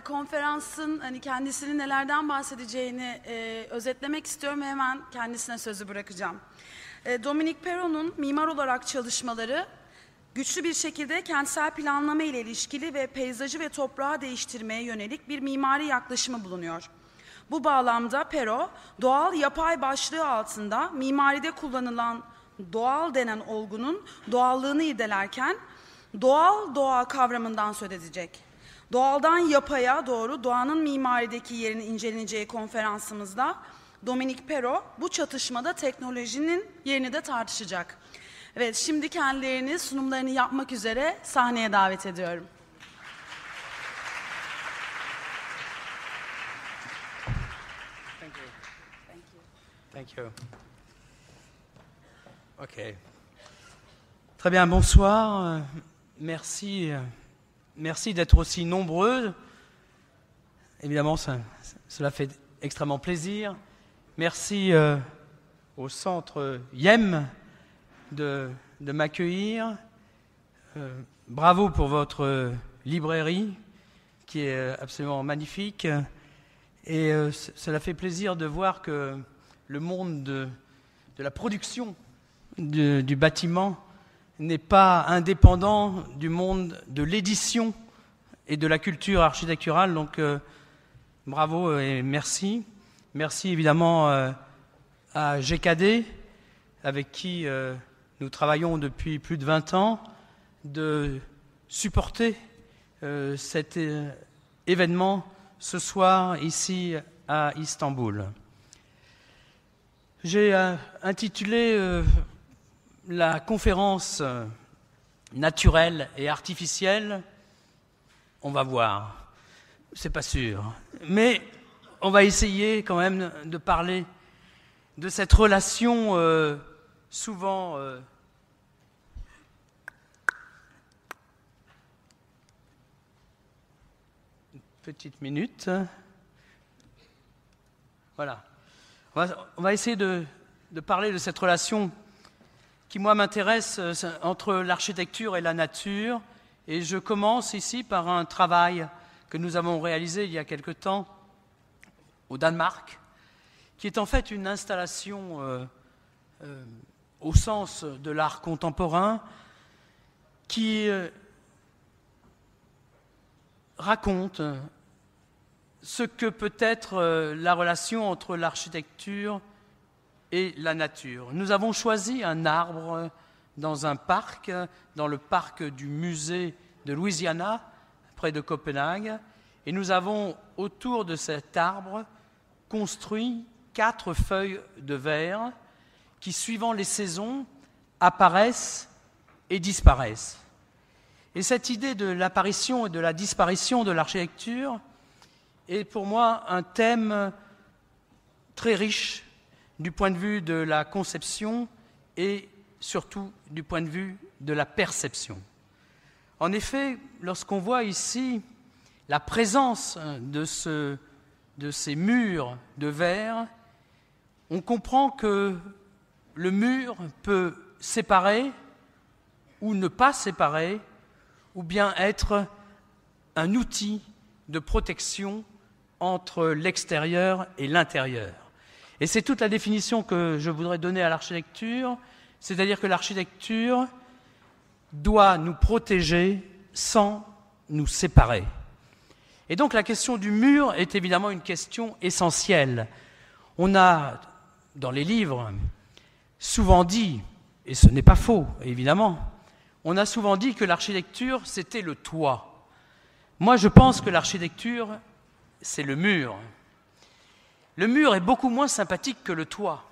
konferansın kendisinin nelerden bahsedeceğini özetlemek istiyorum ve hemen kendisine sözü bırakacağım. Dominique Perrot'un mimar olarak çalışmaları güçlü bir şekilde kentsel planlama ile ilişkili ve peyzajı ve toprağı değiştirmeye yönelik bir mimari yaklaşımı bulunuyor. Bu bağlamda Perrot, doğal yapay başlığı altında mimaride kullanılan doğal denen olgunun doğallığını irdelerken doğal doğa kavramından söz edecek. Doğaldan yapaya doğru doğanın mimarideki yerini inceleneceği konferansımızda Dominique Perrot bu çatışmada teknolojinin yerini de tartışacak. Evet, şimdi kendilerini sunumlarını yapmak üzere sahneye davet ediyorum. Thank you. OK. Très bien, bonsoir. Merci d'être aussi nombreux. Évidemment, cela fait extrêmement plaisir. Merci au centre YEM de m'accueillir. Bravo pour votre librairie qui est absolument magnifique. Et cela fait plaisir de voir que le monde de la production du bâtiment n'est pas indépendant du monde de l'édition et de la culture architecturale. Donc, bravo et merci. Merci évidemment à GKD, avec qui nous travaillons depuis plus de 20 ans, de supporter cet événement ce soir ici à Istanbul. J'ai intitulé la conférence naturelle et artificielle. On va voir, c'est pas sûr. Mais on va essayer quand même de parler de cette relation souvent une petite minute. Voilà. On va essayer de parler de cette relation qui, moi, m'intéresse entre l'architecture et la nature. Et je commence ici par un travail que nous avons réalisé il y a quelque temps au Danemark, qui est en fait une installation au sens de l'art contemporain qui raconte ce que peut être la relation entre l'architecture et la nature. Nous avons choisi un arbre dans un parc, dans le parc du musée de Louisiana, près de Copenhague, et nous avons autour de cet arbre construit 4 feuilles de verre qui, suivant les saisons, apparaissent et disparaissent. Et cette idée de l'apparition et de la disparition de l'architecture est pour moi un thème très riche du point de vue de la conception et surtout du point de vue de la perception. En effet, lorsqu'on voit ici la présence de ces murs de verre, on comprend que le mur peut séparer ou ne pas séparer, ou bien être un outil de protection entre l'extérieur et l'intérieur. Et c'est toute la définition que je voudrais donner à l'architecture, c'est-à-dire que l'architecture doit nous protéger sans nous séparer. Et donc la question du mur est évidemment une question essentielle. On a, dans les livres, souvent dit, et ce n'est pas faux, évidemment, on a souvent dit que l'architecture, c'était le toit. Moi, je pense que l'architecture, c'est le mur. Le mur est beaucoup moins sympathique que le toit.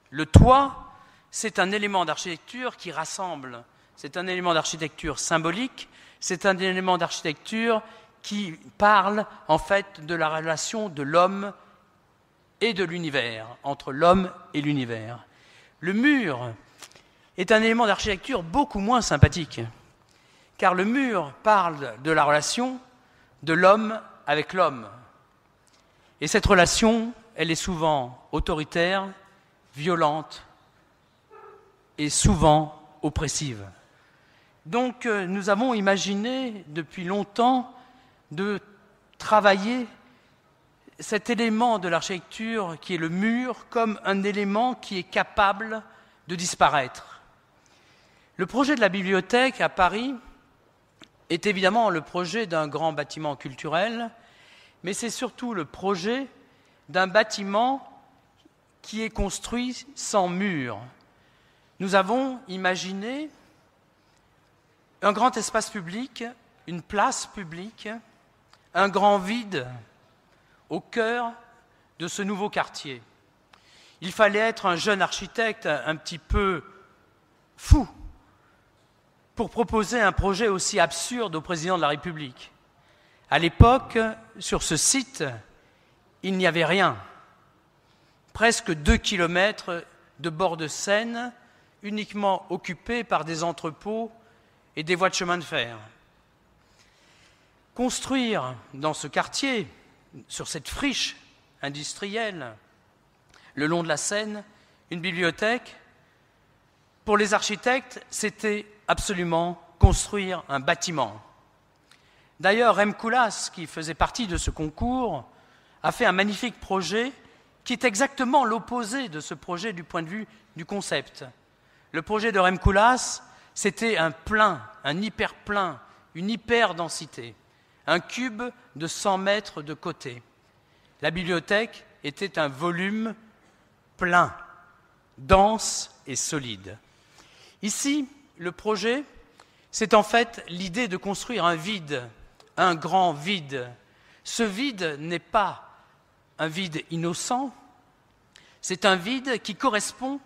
Le toit, c'est un élément d'architecture qui rassemble. C'est un élément d'architecture symbolique, c'est un élément d'architecture qui parle en fait de la relation de l'homme et de l'univers, entre l'homme et l'univers. Le mur est un élément d'architecture beaucoup moins sympathique, car le mur parle de la relation de l'homme avec l'homme. Et cette relation, elle est souvent autoritaire, violente et souvent oppressive. Donc nous avons imaginé depuis longtemps de travailler cet élément de l'architecture qui est le mur comme un élément qui est capable de disparaître. Le projet de la bibliothèque à Paris est évidemment le projet d'un grand bâtiment culturel, mais c'est surtout le projet d'un bâtiment qui est construit sans mur. Nous avons imaginé un grand espace public, une place publique, un grand vide au cœur de ce nouveau quartier. Il fallait être un jeune architecte un petit peu fou pour proposer un projet aussi absurde au président de la République. À l'époque, sur ce site, il n'y avait rien. Presque 2 kilomètres de bord de Seine, uniquement occupés par des entrepôts et des voies de chemin de fer. Construire dans ce quartier, sur cette friche industrielle, le long de la Seine, une bibliothèque, pour les architectes, c'était absolument construire un bâtiment. D'ailleurs, Rem Koolhaas, qui faisait partie de ce concours, a fait un magnifique projet qui est exactement l'opposé de ce projet du point de vue du concept. Le projet de Rem Koolhaas, c'était un plein, un hyperplein, une hyperdensité, un cube de 100 mètres de côté. La bibliothèque était un volume plein, dense et solide. Ici, le projet, c'est en fait l'idée de construire un vide, un grand vide. Ce vide n'est pas un vide innocent, c'est un vide qui correspond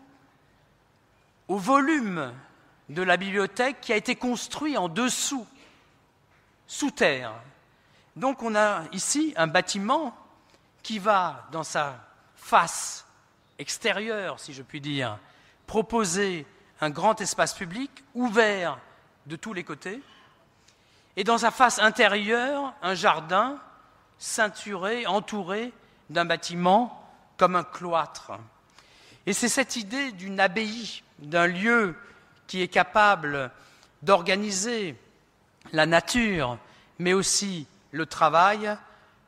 au volume de la bibliothèque qui a été construit en dessous, sous terre. Donc on a ici un bâtiment qui va, dans sa face extérieure, si je puis dire, proposer un grand espace public ouvert de tous les côtés, et dans sa face intérieure, un jardin ceinturé, entouré d'un bâtiment comme un cloître. Et c'est cette idée d'une abbaye, d'un lieu qui est capable d'organiser la nature, mais aussi le travail.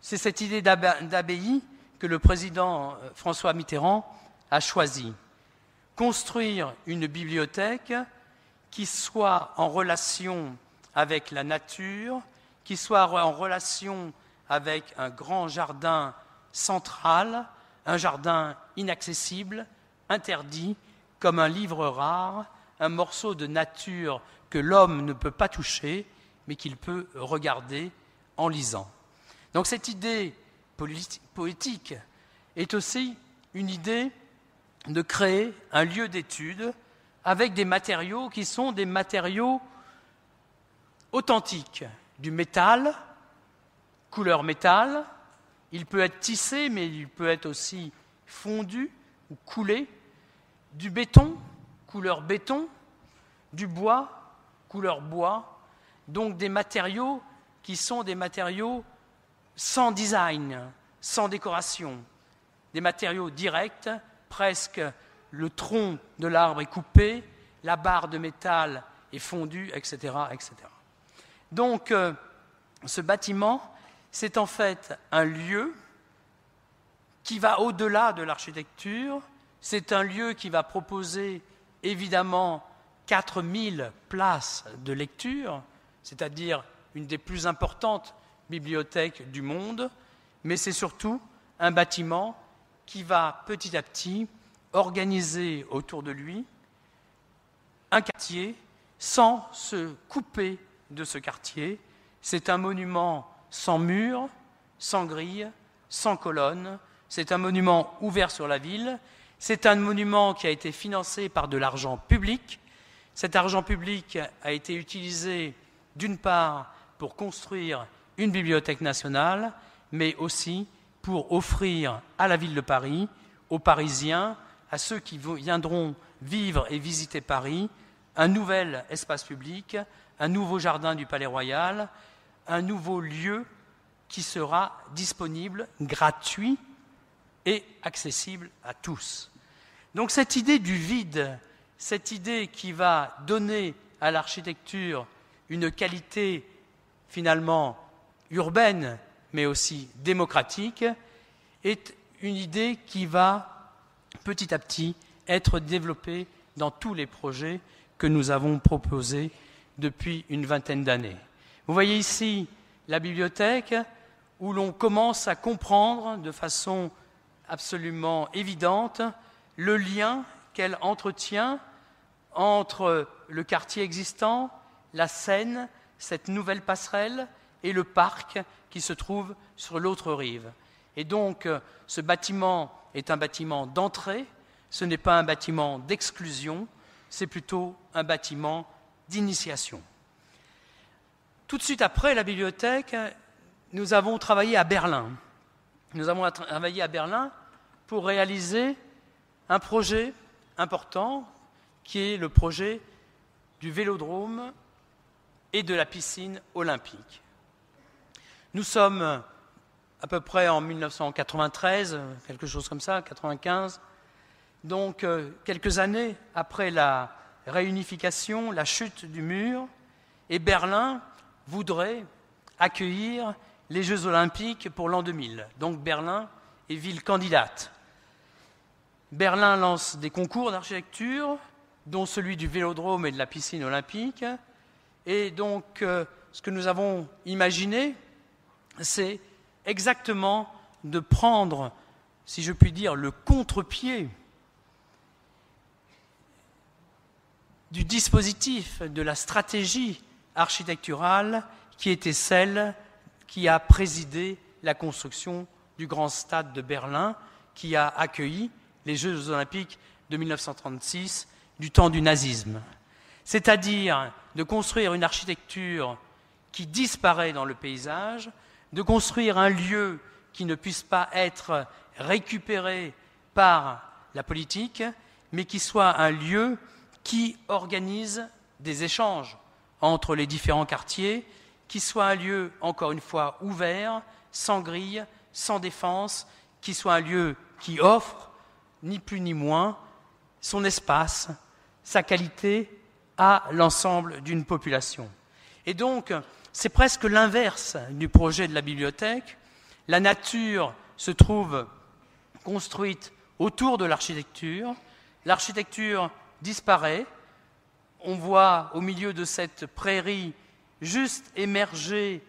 C'est cette idée d'abbaye que le président François Mitterrand a choisie. Construire une bibliothèque qui soit en relation avec la nature, qui soit en relation avec un grand jardin central, un jardin inaccessible, interdit, comme un livre rare, un morceau de nature que l'homme ne peut pas toucher, mais qu'il peut regarder en lisant. Donc cette idée poétique est aussi une idée de créer un lieu d'étude avec des matériaux qui sont des matériaux authentiques, du métal, couleur métal, il peut être tissé, mais il peut être aussi fondu ou coulé, du béton, couleur béton, du bois, couleur bois, donc des matériaux qui sont des matériaux sans design, sans décoration, des matériaux directs, presque le tronc de l'arbre est coupé, la barre de métal est fondue, etc., etc. Donc, ce bâtiment, c'est en fait un lieu qui va au-delà de l'architecture. C'est un lieu qui va proposer évidemment 4000 places de lecture, c'est-à-dire une des plus importantes bibliothèques du monde, mais c'est surtout un bâtiment qui va petit à petit organiser autour de lui un quartier sans se couper de ce quartier. C'est un monument sans mur, sans grille, sans colonne. C'est un monument ouvert sur la ville. C'est un monument qui a été financé par de l'argent public. Cet argent public a été utilisé d'une part pour construire une bibliothèque nationale, mais aussi pour offrir à la ville de Paris, aux Parisiens, à ceux qui viendront vivre et visiter Paris, un nouvel espace public, un nouveau jardin du Palais Royal, un nouveau lieu qui sera disponible, gratuit et accessible à tous. Donc cette idée du vide, cette idée qui va donner à l'architecture une qualité finalement urbaine, mais aussi démocratique, est une idée qui va petit à petit être développée dans tous les projets que nous avons proposés depuis une vingtaine d'années. Vous voyez ici la bibliothèque où l'on commence à comprendre de façon absolument évidente le lien qu'elle entretient entre le quartier existant, la Seine, cette nouvelle passerelle, et le parc qui se trouve sur l'autre rive. Et donc, ce bâtiment est un bâtiment d'entrée, ce n'est pas un bâtiment d'exclusion, c'est plutôt un bâtiment d'initiation. Tout de suite après la bibliothèque, nous avons travaillé à Berlin. Nous avons travaillé à Berlin pour réaliser un projet important qui est le projet du vélodrome et de la piscine olympique. Nous sommes à peu près en 1993, quelque chose comme ça, 95, donc quelques années après la réunification, la chute du mur, et Berlin voudrait accueillir les Jeux olympiques pour l'an 2000. Donc Berlin est ville candidate. Berlin lance des concours d'architecture, dont celui du vélodrome et de la piscine olympique. Et donc, ce que nous avons imaginé, c'est exactement de prendre, si je puis dire, le contre-pied du dispositif, de la stratégie architecturale qui était celle qui a présidé la construction du grand stade de Berlin, qui a accueilli les Jeux olympiques de 1936 du temps du nazisme. C'est-à-dire de construire une architecture qui disparaît dans le paysage, de construire un lieu qui ne puisse pas être récupéré par la politique, mais qui soit un lieu qui organise des échanges entre les différents quartiers, qui soit un lieu, encore une fois, ouvert, sans grille, sans défense, qui soit un lieu qui offre, ni plus ni moins, son espace, sa qualité à l'ensemble d'une population. Et donc, c'est presque l'inverse du projet de la bibliothèque. La nature se trouve construite autour de l'architecture. L'architecture disparaît. On voit au milieu de cette prairie juste émerger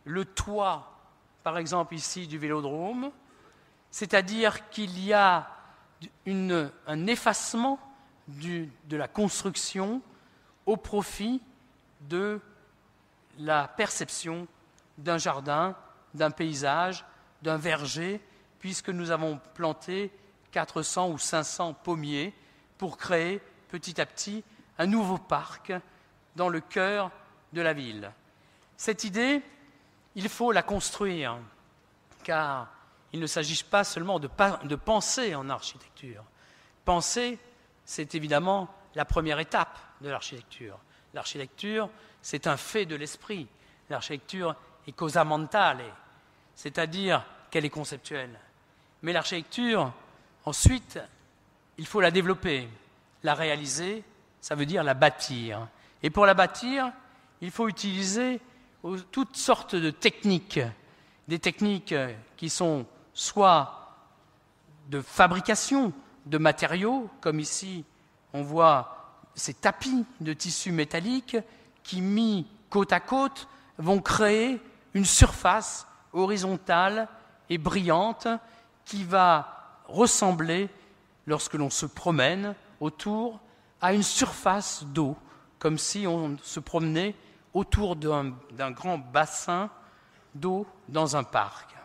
le toit, par exemple ici, du vélodrome. C'est-à-dire qu'il y a un effacement de la construction au profit de la perception d'un jardin, d'un paysage, d'un verger, puisque nous avons planté 400 ou 500 pommiers pour créer petit à petit un nouveau parc dans le cœur de la ville. Cette idée, il faut la construire, car il ne s'agit pas seulement de penser en architecture. Penser, c'est évidemment la première étape de l'architecture. L'architecture, c'est un fait de l'esprit. L'architecture est causa mentale, c'est-à-dire qu'elle est conceptuelle. Mais l'architecture, ensuite, il faut la développer, la réaliser, ça veut dire la bâtir. Et pour la bâtir, il faut utiliser toutes sortes de techniques, des techniques qui sont soit de fabrication de matériaux, comme ici on voit ces tapis de tissu métallique qui, mis côte à côte, vont créer une surface horizontale et brillante qui va ressembler, lorsque l'on se promène autour, à une surface d'eau, comme si on se promenait autour d'un grand bassin d'eau dans un parc.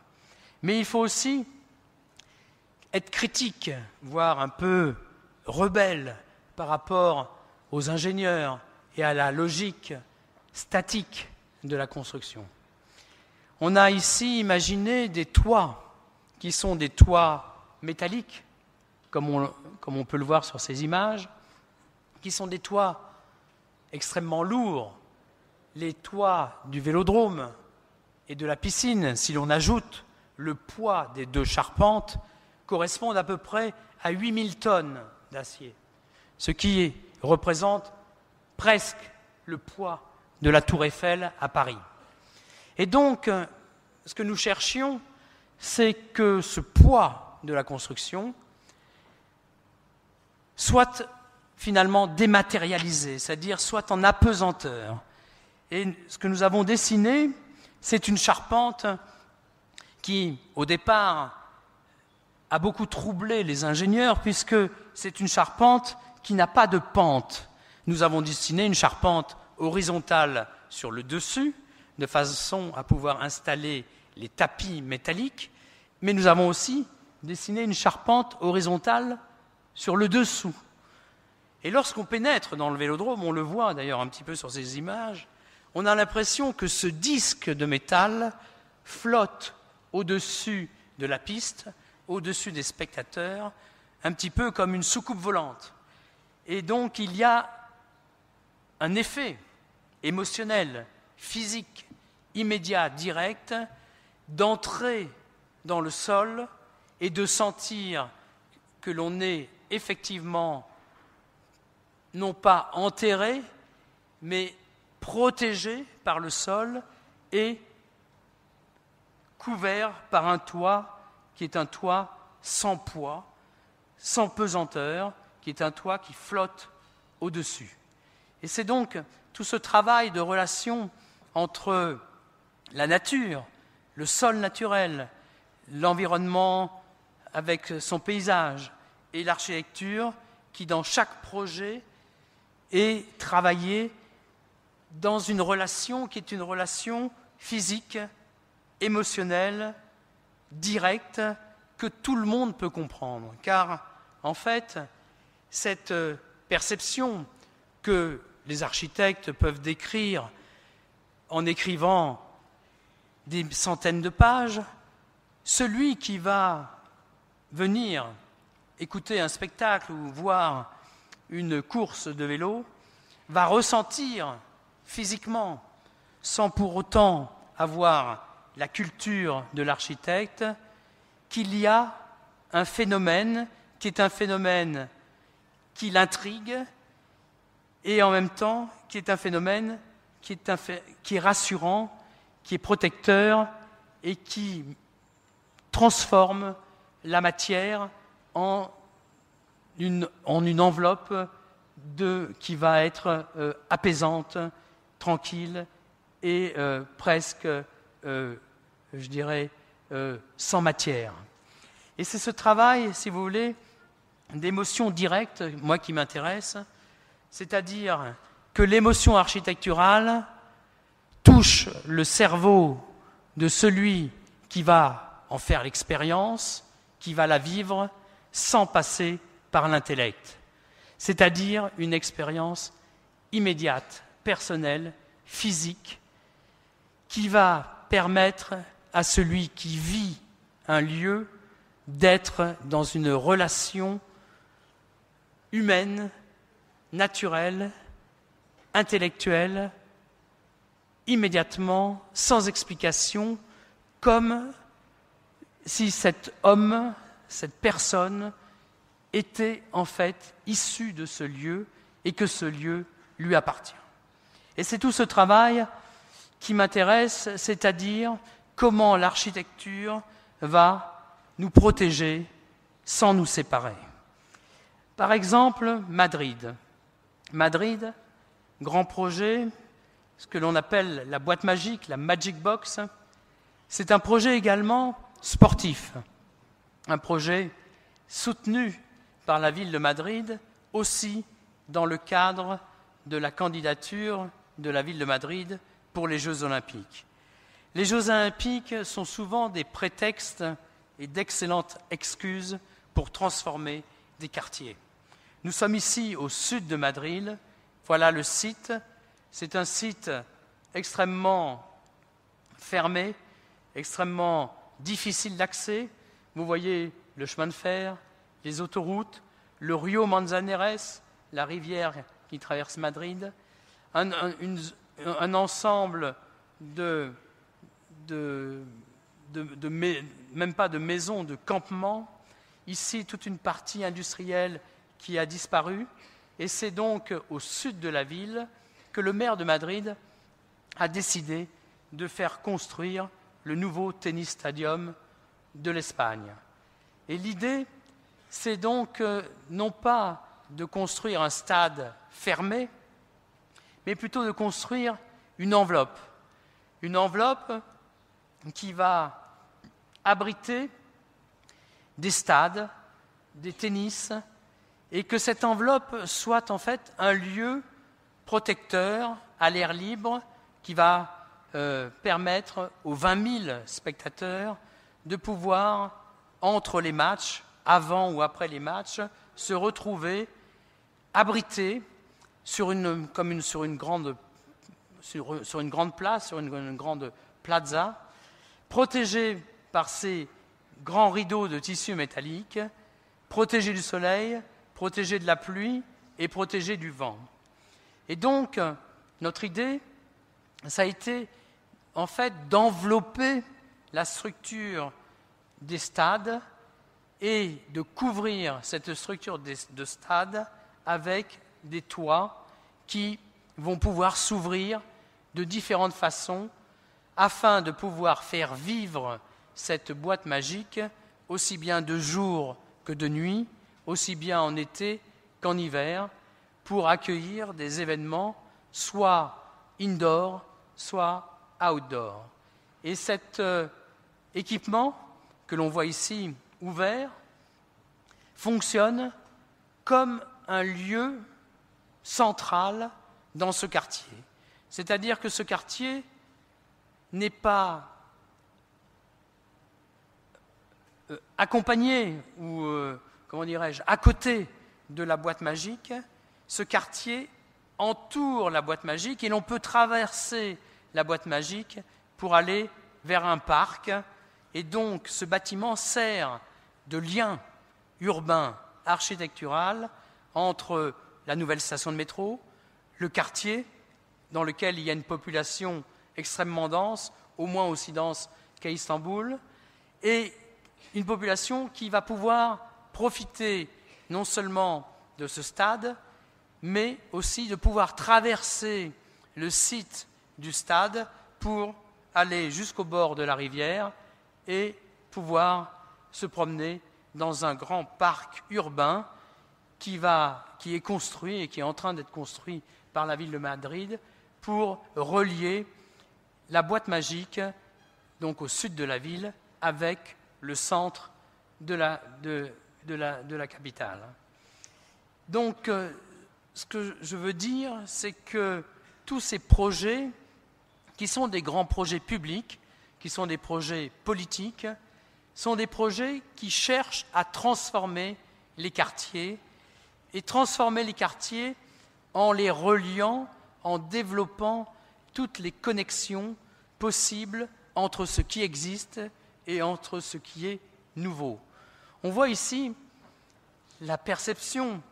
Mais il faut aussi être critique, voire un peu rebelle par rapport aux ingénieurs et à la logique statique de la construction. On a ici imaginé des toits qui sont des toits métalliques, comme on peut le voir sur ces images, qui sont des toits extrêmement lourds. Les toits du vélodrome et de la piscine, si l'on ajoute le poids des deux charpentes, correspondent à peu près à 8000 tonnes d'acier, ce qui représente presque le poids de la Tour Eiffel à Paris. Et donc, ce que nous cherchions, c'est que ce poids de la construction soit finalement dématérialisé, c'est-à-dire soit en apesanteur. Et ce que nous avons dessiné, c'est une charpente qui, au départ, a beaucoup troublé les ingénieurs, puisque c'est une charpente qui n'a pas de pente. Nous avons dessiné une charpente horizontale sur le dessus, de façon à pouvoir installer les tapis métalliques, mais nous avons aussi dessiné une charpente horizontale sur le dessous. Et lorsqu'on pénètre dans le vélodrome, on le voit d'ailleurs un petit peu sur ces images, on a l'impression que ce disque de métal flotte au-dessus de la piste, au-dessus des spectateurs, un petit peu comme une soucoupe volante. Et donc il y a un effet émotionnel, physique, immédiat, direct, d'entrer dans le sol et de sentir que l'on est effectivement non pas enterré, mais protégé par le sol et couvert par un toit qui est un toit sans poids, sans pesanteur, qui est un toit qui flotte au-dessus. Et c'est donc tout ce travail de relation entre la nature, le sol naturel, l'environnement avec son paysage et l'architecture qui, dans chaque projet, est travaillé dans une relation qui est une relation physique, émotionnelle, directe, que tout le monde peut comprendre. Car, en fait, cette perception que les architectes peuvent décrire en écrivant des centaines de pages, celui qui va venir écouter un spectacle ou voir une course de vélo va ressentir physiquement, sans pour autant avoir la culture de l'architecte, qu'il y a un phénomène qui est un phénomène qui l'intrigue et en même temps qui est un phénomène qui est rassurant, qui est protecteur et qui transforme la matière en une enveloppe qui va être apaisante, tranquille et presque, je dirais, sans matière. Et c'est ce travail, si vous voulez, d'émotion directe, moi qui m'intéresse, c'est-à-dire que l'émotion architecturale touche le cerveau de celui qui va en faire l'expérience, qui va la vivre sans passer par l'intellect. C'est-à-dire une expérience immédiate, personnelle, physique, qui va permettre à celui qui vit un lieu d'être dans une relation humaine, naturelle, intellectuelle, immédiatement, sans explication, comme si cet homme, cette personne, était en fait issu de ce lieu et que ce lieu lui appartient. Et c'est tout ce travail qui m'intéresse, c'est-à-dire comment l'architecture va nous protéger sans nous séparer. Par exemple, Madrid. Madrid, grand projet, ce que l'on appelle la boîte magique, la Magic Box, c'est un projet également sportif, un projet soutenu par la ville de Madrid, aussi dans le cadre de la candidature de la ville de Madrid pour les Jeux Olympiques. Les Jeux Olympiques sont souvent des prétextes et d'excellentes excuses pour transformer des quartiers. Nous sommes ici au sud de Madrid, voilà le site. C'est un site extrêmement fermé, extrêmement difficile d'accès. Vous voyez le chemin de fer, les autoroutes, le Rio Manzanares, la rivière qui traverse Madrid, un ensemble même pas de maisons, de campements. Ici, toute une partie industrielle qui a disparu. Et c'est donc au sud de la ville que le maire de Madrid a décidé de faire construire le nouveau tennis stadium de l'Espagne. Et l'idée, c'est donc non pas de construire un stade fermé, mais plutôt de construire une enveloppe qui va abriter des stades, des tennis, et que cette enveloppe soit en fait un lieu protecteur à l'air libre qui va permettre aux 20 000 spectateurs de pouvoir, entre les matchs, avant ou après les matchs, se retrouver abrités sur une grande place, sur une grande plaza, protégés par ces grands rideaux de tissu métallique, protégés du soleil, protégés de la pluie et protégés du vent. Et donc, notre idée, ça a été en fait d'envelopper la structure des stades et de couvrir cette structure de stade avec des toits qui vont pouvoir s'ouvrir de différentes façons afin de pouvoir faire vivre cette boîte magique aussi bien de jour que de nuit, aussi bien en été qu'en hiver, pour accueillir des événements soit indoor, soit outdoor. Et cet équipement que l'on voit ici ouvert fonctionne comme un lieu central dans ce quartier. C'est-à-dire que ce quartier n'est pas accompagné ou, à côté de la boîte magique. Ce quartier entoure la boîte magique et l'on peut traverser la boîte magique pour aller vers un parc. Et donc, ce bâtiment sert de lien urbain, architectural entre la nouvelle station de métro, le quartier dans lequel il y a une population extrêmement dense, au moins aussi dense qu'à Istanbul, et une population qui va pouvoir profiter non seulement de ce stade, mais aussi de pouvoir traverser le site du stade pour aller jusqu'au bord de la rivière et pouvoir se promener dans un grand parc urbain qui est construit et qui est en train d'être construit par la ville de Madrid pour relier la boîte magique, donc au sud de la ville, avec le centre de la capitale. Donc, ce que je veux dire, c'est que tous ces projets, qui sont des grands projets publics, qui sont des projets politiques, sont des projets qui cherchent à transformer les quartiers, et transformer les quartiers en les reliant, en développant toutes les connexions possibles entre ce qui existe et entre ce qui est nouveau. On voit ici la perception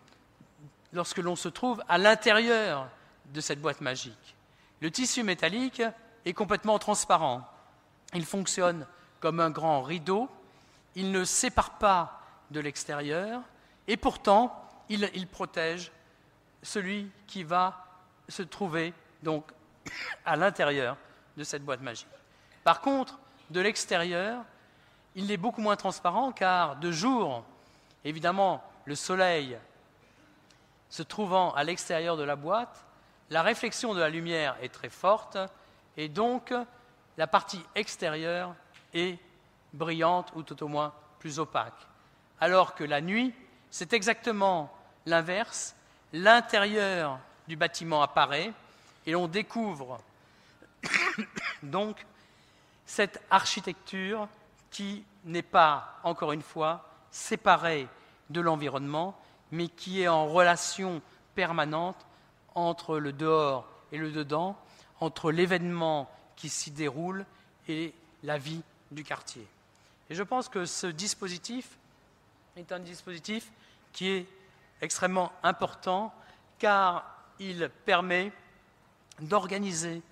lorsque l'on se trouve à l'intérieur de cette boîte magique. Le tissu métallique est complètement transparent. Il fonctionne comme un grand rideau, il ne sépare pas de l'extérieur et pourtant il protège celui qui va se trouver donc à l'intérieur de cette boîte magique. Par contre, de l'extérieur, il est beaucoup moins transparent car de jour, évidemment, le soleil se trouvant à l'extérieur de la boîte, la réflexion de la lumière est très forte et donc la partie extérieure est brillante ou tout au moins plus opaque. Alors que la nuit, c'est exactement l'inverse. L'intérieur du bâtiment apparaît et l'on découvre donc cette architecture qui n'est pas, encore une fois, séparée de l'environnement, mais qui est en relation permanente entre le dehors et le dedans, entre l'événement qui s'y déroule et la vie du quartier. Et je pense que ce dispositif est un dispositif qui est extrêmement important car il permet d'organiser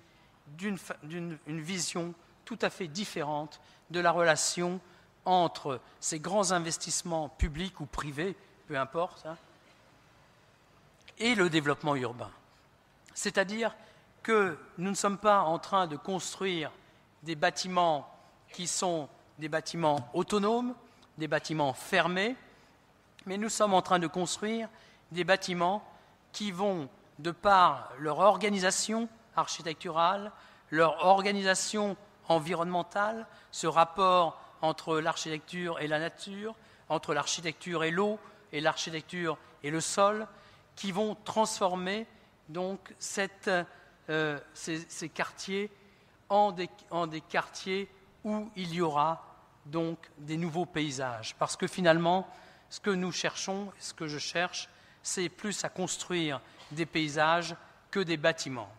une vision tout à fait différente de la relation entre ces grands investissements publics ou privés, peu importe, et le développement urbain. C'est-à-dire que nous ne sommes pas en train de construire des bâtiments qui sont des bâtiments autonomes, des bâtiments fermés, mais nous sommes en train de construire des bâtiments qui vont, de par leur organisation architecturale, leur organisation environnementale, ce rapport entre l'architecture et la nature, entre l'architecture et l'eau, et l'architecture et le sol, qui vont transformer donc ces quartiers en des quartiers où il y aura donc des nouveaux paysages. Parce que finalement, ce que nous cherchons, ce que je cherche, c'est plus à construire des paysages que des bâtiments.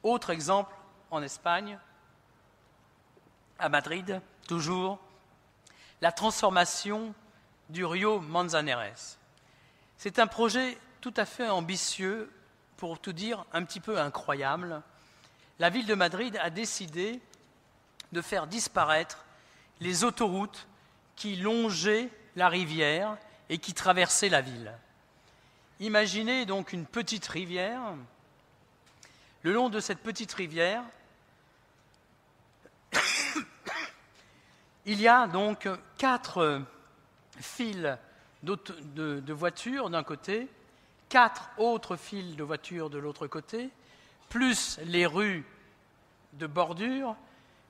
Autre exemple, en Espagne, à Madrid, toujours, la transformation du Rio Manzanares. C'est un projet tout à fait ambitieux, pour tout dire, un petit peu incroyable. La ville de Madrid a décidé de faire disparaître les autoroutes qui longeaient la rivière et qui traversaient la ville. Imaginez donc une petite rivière. Le long de cette petite rivière, il y a donc 4 fils de voitures d'un côté, 4 autres fils de voitures de l'autre côté, plus les rues de bordure,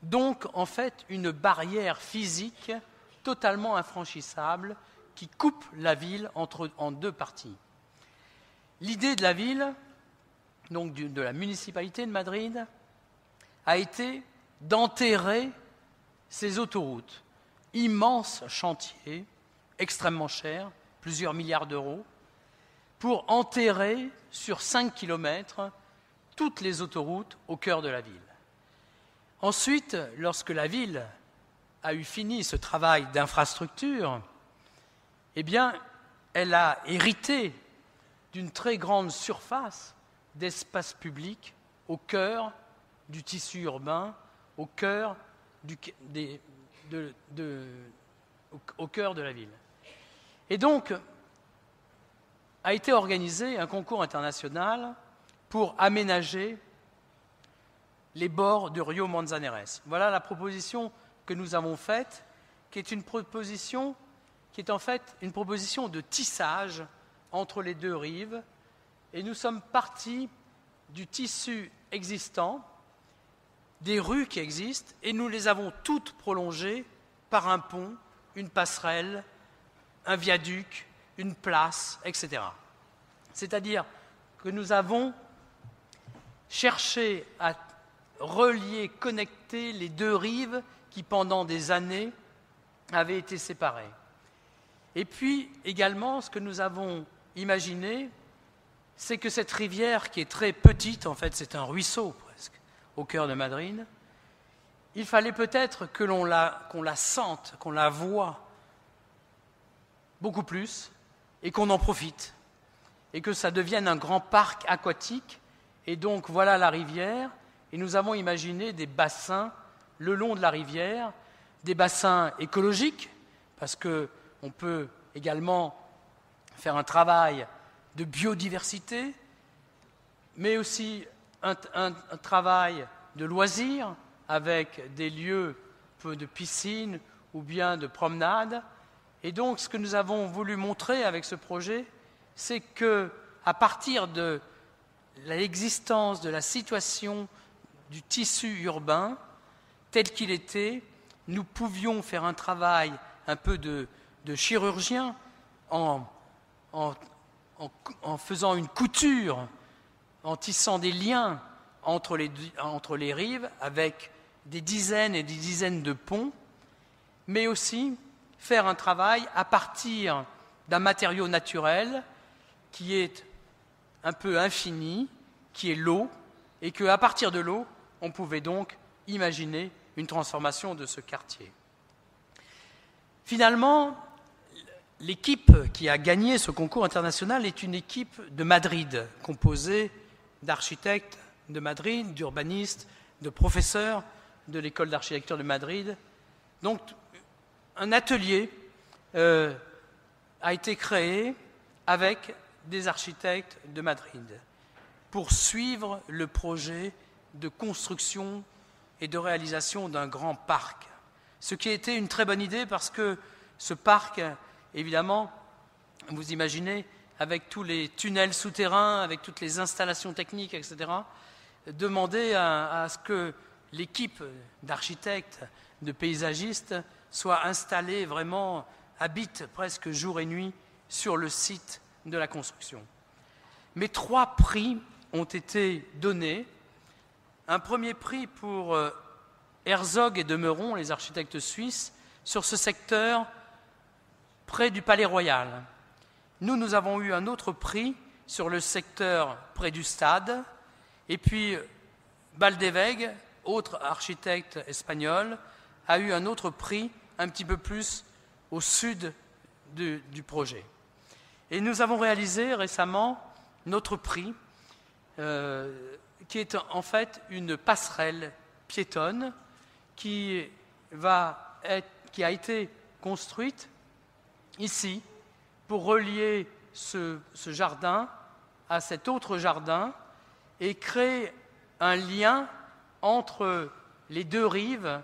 donc en fait une barrière physique totalement infranchissable qui coupe la ville en 2 parties. L'idée de la ville, donc de la municipalité de Madrid, a été d'enterrer ces autoroutes. Immense chantier, extrêmement cher, plusieurs milliards d'euros, pour enterrer sur 5 kilomètres toutes les autoroutes au cœur de la ville. Ensuite, lorsque la ville a eu fini ce travail d'infrastructure, eh bien, elle a hérité d'une très grande surface d'espace public au cœur du tissu urbain, au cœur au cœur de la ville. Et donc, a été organisé un concours international pour aménager les bords du Rio Manzanares. Voilà la proposition que nous avons faite, qui est une proposition qui est en fait une proposition de tissage entre les 2 rives. Et nous sommes partis du tissu existant, des rues qui existent, et nous les avons toutes prolongées par un pont, une passerelle, un viaduc, une place, etc. C'est-à-dire que nous avons cherché à relier, connecter les 2 rives qui, pendant des années, avaient été séparées. Et puis, également, ce que nous avons imaginé, c'est que cette rivière, qui est très petite, en fait, c'est un ruisseau presque, au cœur de Madrid, il fallait peut-être que qu'on la sente, qu'on la voie beaucoup plus, et qu'on en profite, et que ça devienne un grand parc aquatique. Et donc, voilà la rivière, et nous avons imaginé des bassins le long de la rivière, des bassins écologiques, parce qu'on peut également faire un travail de biodiversité, mais aussi un travail de loisirs avec des lieux de piscine ou bien de promenade. Et donc, ce que nous avons voulu montrer avec ce projet, c'est qu'à partir de l'existence, de la situation du tissu urbain tel qu'il était, nous pouvions faire un travail un peu de chirurgien en faisant une couture, en tissant des liens entre les rives avec des dizaines et des dizaines de ponts, mais aussi faire un travail à partir d'un matériau naturel qui est un peu infini, qui est l'eau, et qu'à partir de l'eau, on pouvait donc imaginer une transformation de ce quartier. Finalement, l'équipe qui a gagné ce concours international est une équipe de Madrid, composée d'architectes de Madrid, d'urbanistes, de professeurs de l'école d'architecture de Madrid. Donc, un atelier a été créé avec des architectes de Madrid pour suivre le projet de construction et de réalisation d'un grand parc. Ce qui a été une très bonne idée parce que ce parc, évidemment, vous imaginez, avec tous les tunnels souterrains, avec toutes les installations techniques, etc., demandait à ce que l'équipe d'architectes, de paysagistes soit installée vraiment, habite presque jour et nuit sur le site de la construction. Mais 3 prix ont été donnés. Un premier prix pour Herzog et de Meuron, les architectes suisses, sur ce secteur près du Palais Royal. Nous avons eu un autre prix sur le secteur près du stade. Et puis Baldeweg, autre architecte espagnol, a eu un autre prix un petit peu plus au sud du projet. Et nous avons réalisé récemment notre prix, qui est en fait une passerelle piétonne qui a été construite ici pour relier ce jardin à cet autre jardin et créer un lien entre les 2 rives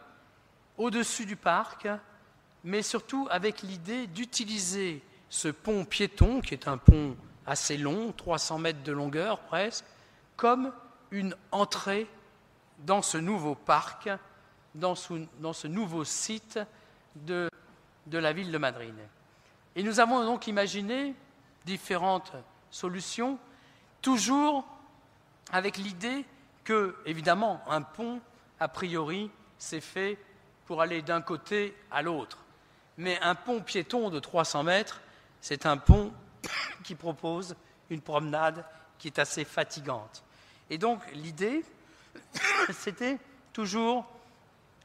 au-dessus du parc, mais surtout avec l'idée d'utiliser ce pont piéton, qui est un pont assez long, 300 mètres de longueur presque, comme une entrée dans ce nouveau parc, dans ce nouveau site de la ville de Madrid. Et nous avons donc imaginé différentes solutions, toujours avec l'idée que, évidemment, un pont, a priori, c'est fait pour aller d'un côté à l'autre. Mais un pont piéton de 300 mètres, c'est un pont qui propose une promenade qui est assez fatigante. Et donc, l'idée, c'était toujours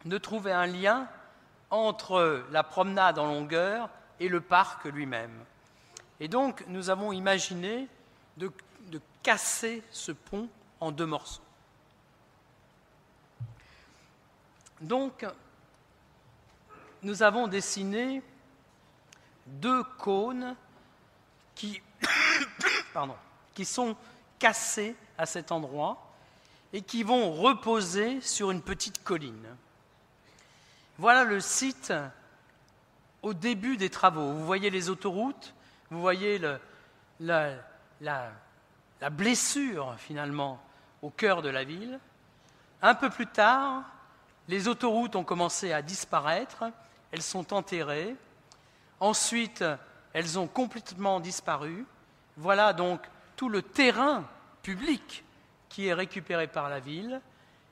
de trouver un lien entre la promenade en longueur et le parc lui-même. Et donc, nous avons imaginé de casser ce pont en 2 morceaux. Donc, nous avons dessiné 2 cônes qui sont cassés à cet endroit et qui vont reposer sur une petite colline. Voilà le site au début des travaux. Vous voyez les autoroutes, vous voyez la blessure finalement au cœur de la ville. Un peu plus tard, les autoroutes ont commencé à disparaître, elles sont enterrées. Ensuite, elles ont complètement disparu. Voilà donc tout le terrain public qui est récupéré par la ville.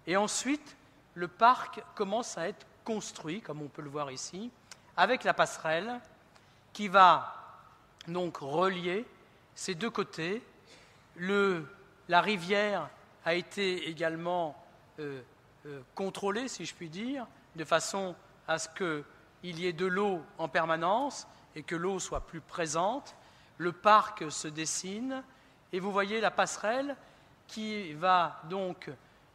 Et ensuite, le parc commence à être construit, comme on peut le voir ici, avec la passerelle qui va donc relier ces 2 côtés. La rivière a été également contrôlée, si je puis dire, de façon à ce qu'il y ait de l'eau en permanence et que l'eau soit plus présente. Le parc se dessine et vous voyez la passerelle qui va donc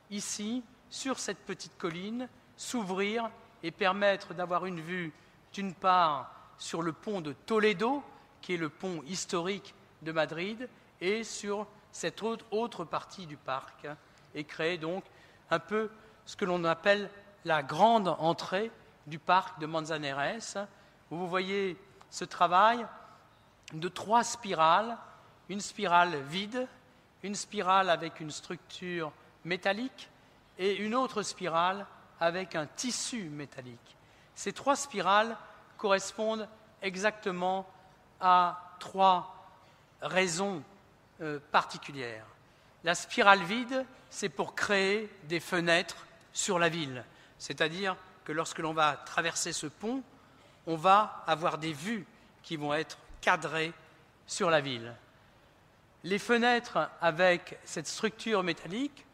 ici, sur cette petite colline, s'ouvrir et permettre d'avoir une vue d'une part sur le pont de Toledo, qui est le pont historique de Madrid, et sur cette autre partie du parc, et créer donc un peu ce que l'on appelle la grande entrée du parc de Manzanares, où vous voyez ce travail de 3 spirales, une spirale vide, une spirale avec une structure métallique et une autre spirale avec un tissu métallique. Ces 3 spirales correspondent exactement à 3 raisons particulières. La spirale vide, c'est pour créer des fenêtres sur la ville. C'est-à-dire que lorsque l'on va traverser ce pont, on va avoir des vues qui vont être cadrées sur la ville. Les fenêtres avec cette structure métallique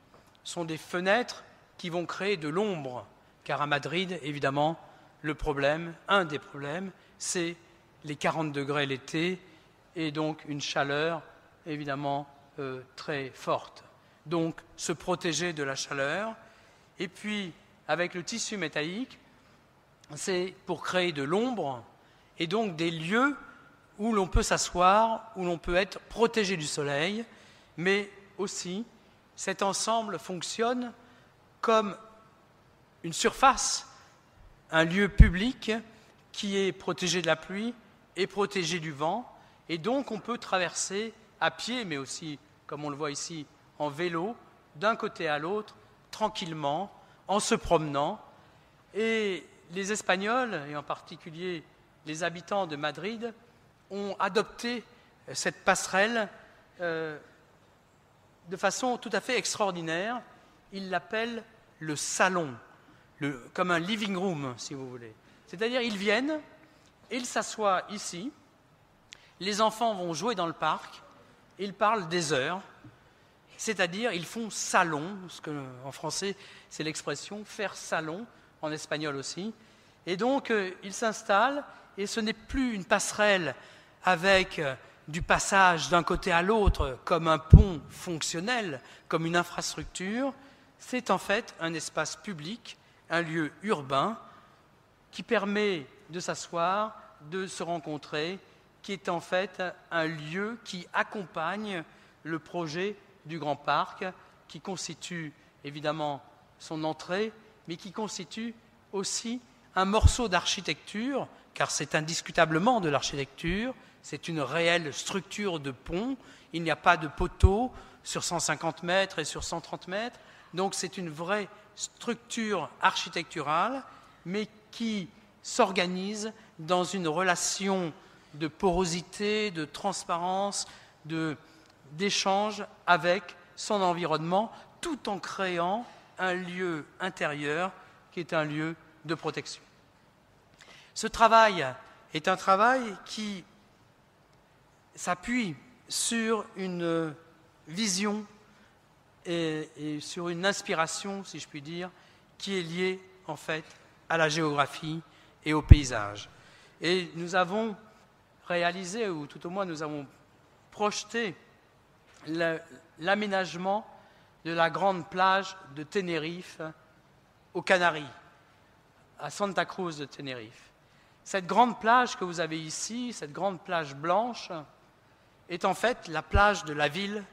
sont des fenêtres qui vont créer de l'ombre, car à Madrid, évidemment, un des problèmes, c'est les 40 degrés l'été et donc une chaleur, évidemment, très forte. Donc, se protéger de la chaleur. Et puis, avec le tissu métallique, c'est pour créer de l'ombre et donc des lieux où l'on peut s'asseoir, où l'on peut être protégé du soleil, mais aussi, cet ensemble fonctionne comme une surface un lieu public qui est protégé de la pluie et protégé du vent. Et donc, on peut traverser à pied, mais aussi, comme on le voit ici, en vélo, d'un côté à l'autre, tranquillement, en se promenant. Et les Espagnols, et en particulier les habitants de Madrid, ont adopté cette passerelle de façon tout à fait extraordinaire. Ils l'appellent le salon, comme un living room, si vous voulez. C'est-à-dire, ils viennent, ils s'assoient ici, les enfants vont jouer dans le parc, ils parlent des heures, c'est-à-dire, ils font salon, ce que en français, c'est l'expression faire salon, en espagnol aussi. Et donc, ils s'installent, et ce n'est plus une passerelle avec du passage d'un côté à l'autre, comme un pont fonctionnel, comme une infrastructure. C'est en fait un espace public, un lieu urbain, qui permet de s'asseoir, de se rencontrer, qui est en fait un lieu qui accompagne le projet du Grand Parc, qui constitue évidemment son entrée, mais qui constitue aussi un morceau d'architecture, car c'est indiscutablement de l'architecture, c'est une réelle structure de pont, il n'y a pas de poteau sur 150 mètres et sur 130 mètres, donc c'est une vraie structure architecturale, mais qui s'organise dans une relation de porosité, de transparence, d'échange avec son environnement, tout en créant un lieu intérieur qui est un lieu de protection. Ce travail est un travail qui s'appuie sur une vision et sur une inspiration, si je puis dire, qui est liée en fait à la géographie et au paysage. Et nous avons réalisé, ou tout au moins nous avons projeté l'aménagement de la grande plage de Tenerife aux Canaries, à Santa Cruz de Tenerife. Cette grande plage que vous avez ici, cette grande plage blanche, est en fait la plage de la ville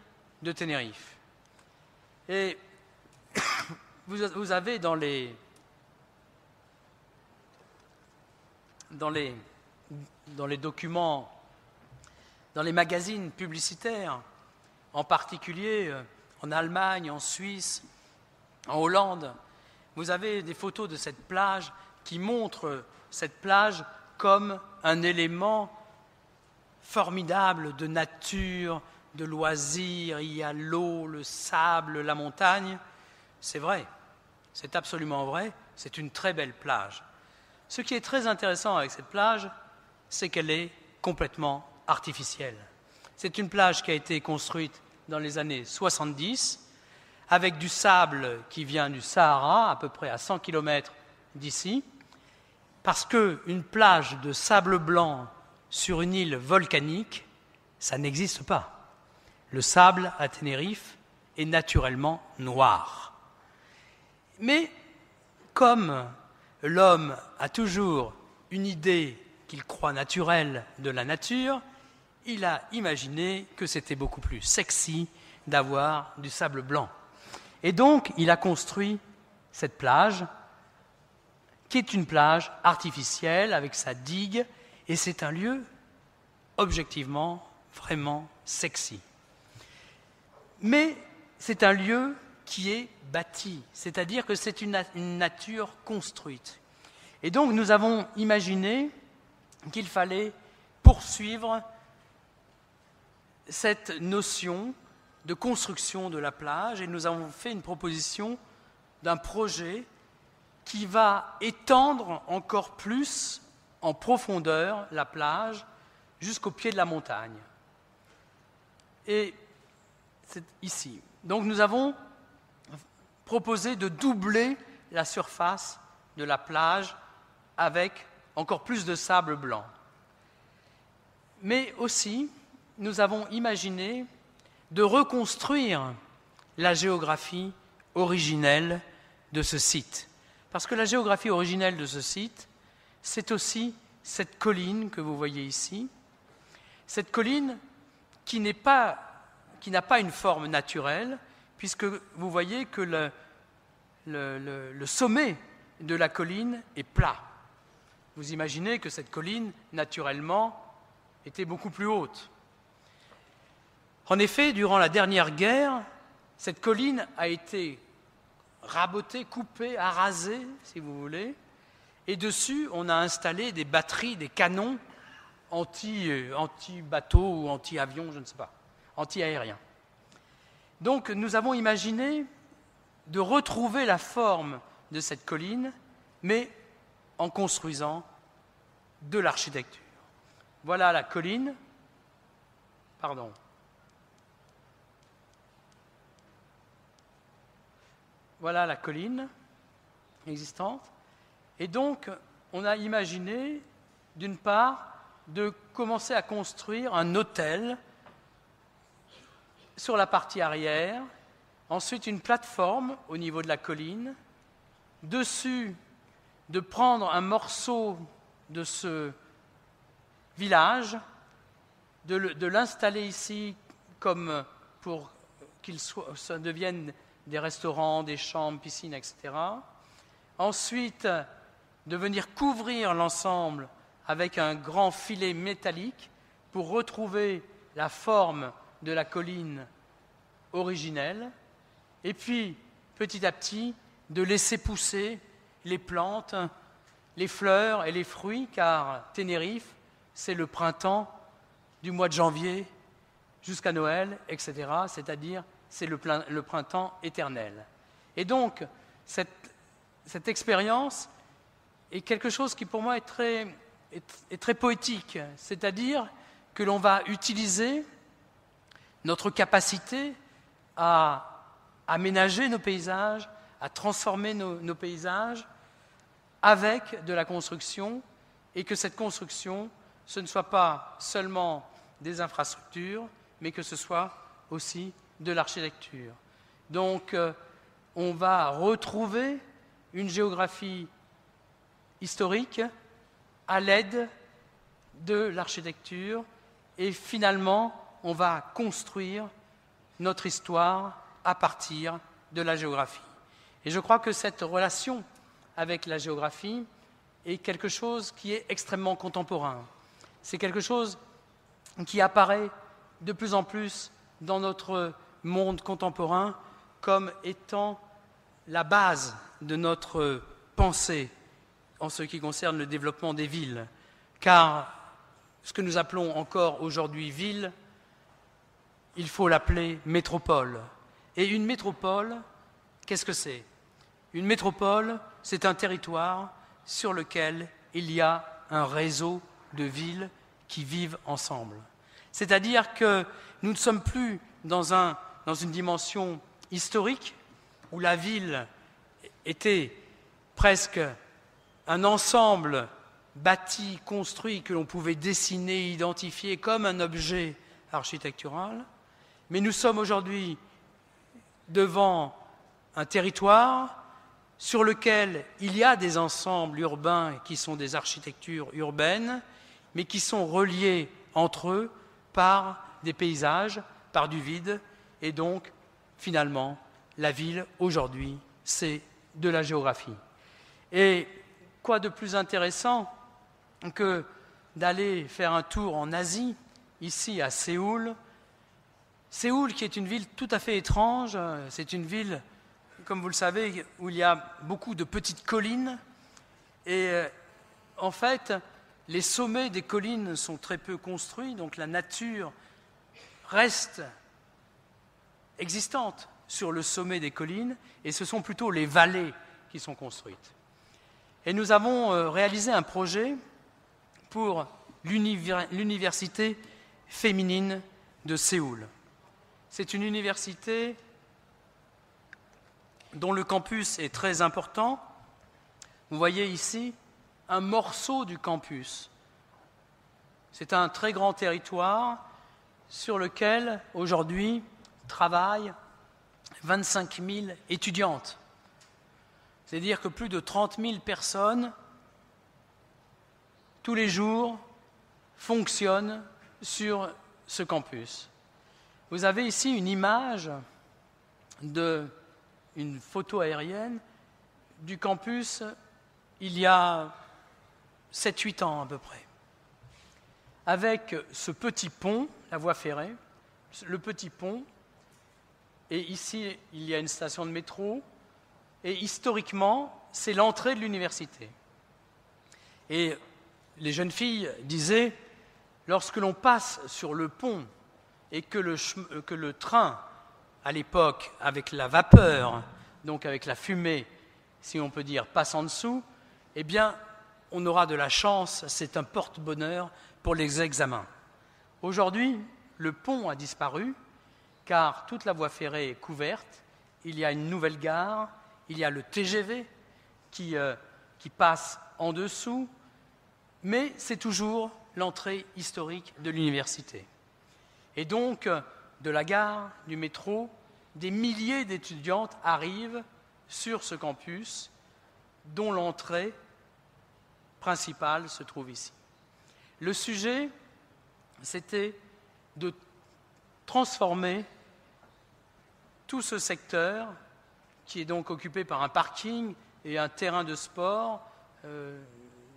de Tenerife. Et vous avez dans les documents, dans les magazines publicitaires, en particulier en Allemagne, en Suisse, en Hollande, vous avez des photos de cette plage qui montrent cette plage comme un élément formidable de nature, de loisirs. Il y a l'eau, le sable, la montagne. C'est vrai, c'est absolument vrai, c'est une très belle plage. Ce qui est très intéressant avec cette plage, c'est qu'elle est complètement artificielle. C'est une plage qui a été construite dans les années 70, avec du sable qui vient du Sahara, à peu près à 100 km d'ici, parce qu'une plage de sable blanc sur une île volcanique, ça n'existe pas. Le sable à Tenerife est naturellement noir. Mais comme l'homme a toujours une idée qu'il croit naturelle de la nature, il a imaginé que c'était beaucoup plus sexy d'avoir du sable blanc. Et donc, il a construit cette plage, qui est une plage artificielle avec sa digue, et c'est un lieu objectivement vraiment sexy. Mais c'est un lieu qui est bâti, c'est-à-dire que c'est une nature construite. Et donc, nous avons imaginé qu'il fallait poursuivre cette notion de construction de la plage, et nous avons fait une proposition d'un projet qui va étendre encore plus en profondeur la plage jusqu'au pied de la montagne. Et c'est ici. Donc nous avons proposé de doubler la surface de la plage avec encore plus de sable blanc. Mais aussi, nous avons imaginé de reconstruire la géographie originelle de ce site. Parce que la géographie originelle de ce site, c'est aussi cette colline que vous voyez ici, cette colline qui n'a pas une forme naturelle, puisque vous voyez que le sommet de la colline est plat. Vous imaginez que cette colline, naturellement, était beaucoup plus haute. En effet, durant la dernière guerre, cette colline a été rabotée, coupée, arasée, si vous voulez, et dessus, on a installé des batteries, des canons anti-bateau ou anti-avion, je ne sais pas, anti-aérien. Donc, nous avons imaginé de retrouver la forme de cette colline, mais en construisant de l'architecture. Voilà la colline. Pardon. Voilà la colline existante. Et donc, on a imaginé, d'une part, de commencer à construire un hôtel sur la partie arrière, ensuite une plateforme au niveau de la colline, dessus de prendre un morceau de ce village, de l'installer ici comme pour qu'il ça devienne des restaurants, des chambres, piscines, etc. Ensuite, de venir couvrir l'ensemble avec un grand filet métallique pour retrouver la forme de la colline originelle, et puis, petit à petit, de laisser pousser les plantes, les fleurs et les fruits, car Tenerife, c'est le printemps du mois de janvier jusqu'à Noël, etc., c'est-à-dire c'est le printemps éternel. Et donc, cette expérience est quelque chose qui, pour moi, est très poétique, c'est-à-dire que l'on va utiliser notre capacité à aménager nos paysages, à transformer nos paysages avec de la construction, et que cette construction, ce ne soit pas seulement des infrastructures, mais que ce soit aussi de l'architecture. Donc, on va retrouver une géographie historique à l'aide de l'architecture, et finalement, on va construire notre histoire à partir de la géographie. Et je crois que cette relation avec la géographie est quelque chose qui est extrêmement contemporain. C'est quelque chose qui apparaît de plus en plus dans notre monde contemporain comme étant la base de notre pensée en ce qui concerne le développement des villes. Car ce que nous appelons encore aujourd'hui ville, il faut l'appeler métropole. Et une métropole, qu'est-ce que c'est ? Une métropole, c'est un territoire sur lequel il y a un réseau de villes qui vivent ensemble. C'est-à-dire que nous ne sommes plus dans une dimension historique où la ville était presque un ensemble bâti, construit, que l'on pouvait dessiner, identifier comme un objet architectural, mais nous sommes aujourd'hui devant un territoire sur lequel il y a des ensembles urbains qui sont des architectures urbaines, mais qui sont reliés entre eux par des paysages, par du vide, et donc, finalement, la ville, aujourd'hui, c'est de la géographie. Et quoi de plus intéressant que d'aller faire un tour en Asie, ici à Séoul. Séoul, qui est une ville tout à fait étrange, c'est une ville, comme vous le savez, où il y a beaucoup de petites collines. Et en fait, les sommets des collines sont très peu construits, donc la nature reste existante sur le sommet des collines, et ce sont plutôt les vallées qui sont construites. Et nous avons réalisé un projet pour l'université féminine de Séoul. C'est une université dont le campus est très important. Vous voyez ici un morceau du campus. C'est un très grand territoire sur lequel, aujourd'hui, travaillent 25 000 étudiantes. C'est-à-dire que plus de 30 000 personnes, tous les jours, fonctionnent sur ce campus. Vous avez ici une image une photo aérienne du campus il y a 7-8 ans à peu près, avec ce petit pont, la voie ferrée, le petit pont, et ici il y a une station de métro, et historiquement c'est l'entrée de l'université. Et les jeunes filles disaient, lorsque l'on passe sur le pont et que le train, à l'époque, avec la vapeur, donc avec la fumée, si on peut dire, passe en dessous, eh bien, on aura de la chance, c'est un porte-bonheur pour les examens. Aujourd'hui, le pont a disparu, car toute la voie ferrée est couverte, il y a une nouvelle gare, il y a le TGV qui passe en dessous, mais c'est toujours l'entrée historique de l'université. Et donc, de la gare, du métro, des milliers d'étudiantes arrivent sur ce campus, dont l'entrée principale se trouve ici. Le sujet, c'était de transformer tout ce secteur, qui est donc occupé par un parking et un terrain de sport,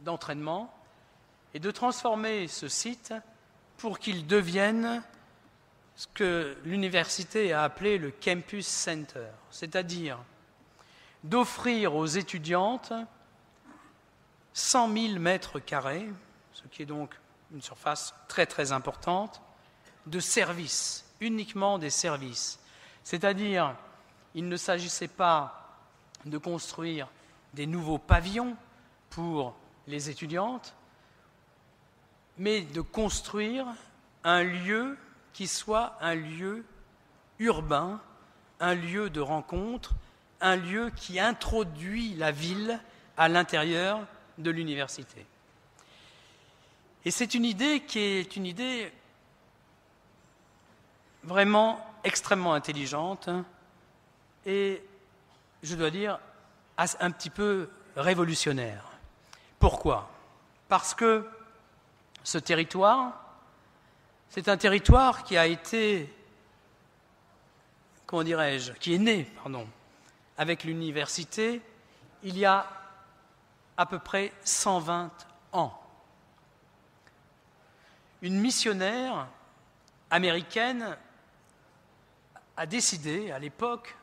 d'entraînement, et de transformer ce site pour qu'il devienne ce que l'université a appelé le Campus Center, c'est-à-dire d'offrir aux étudiantes 100 000 mètres carrés, ce qui est donc une surface très très importante, de services, uniquement des services. C'est-à-dire, il ne s'agissait pas de construire des nouveaux pavillons pour les étudiantes, mais de construire un lieu qui soit un lieu urbain, un lieu de rencontre, un lieu qui introduit la ville à l'intérieur de l'université. Et c'est une idée qui est une idée vraiment extrêmement intelligente et, je dois dire, un petit peu révolutionnaire. Pourquoi ? Parce que ce territoire, c'est un territoire qui a été, qui est né, avec l'université il y a à peu près 120 ans. Une missionnaire américaine a décidé, à l'époque,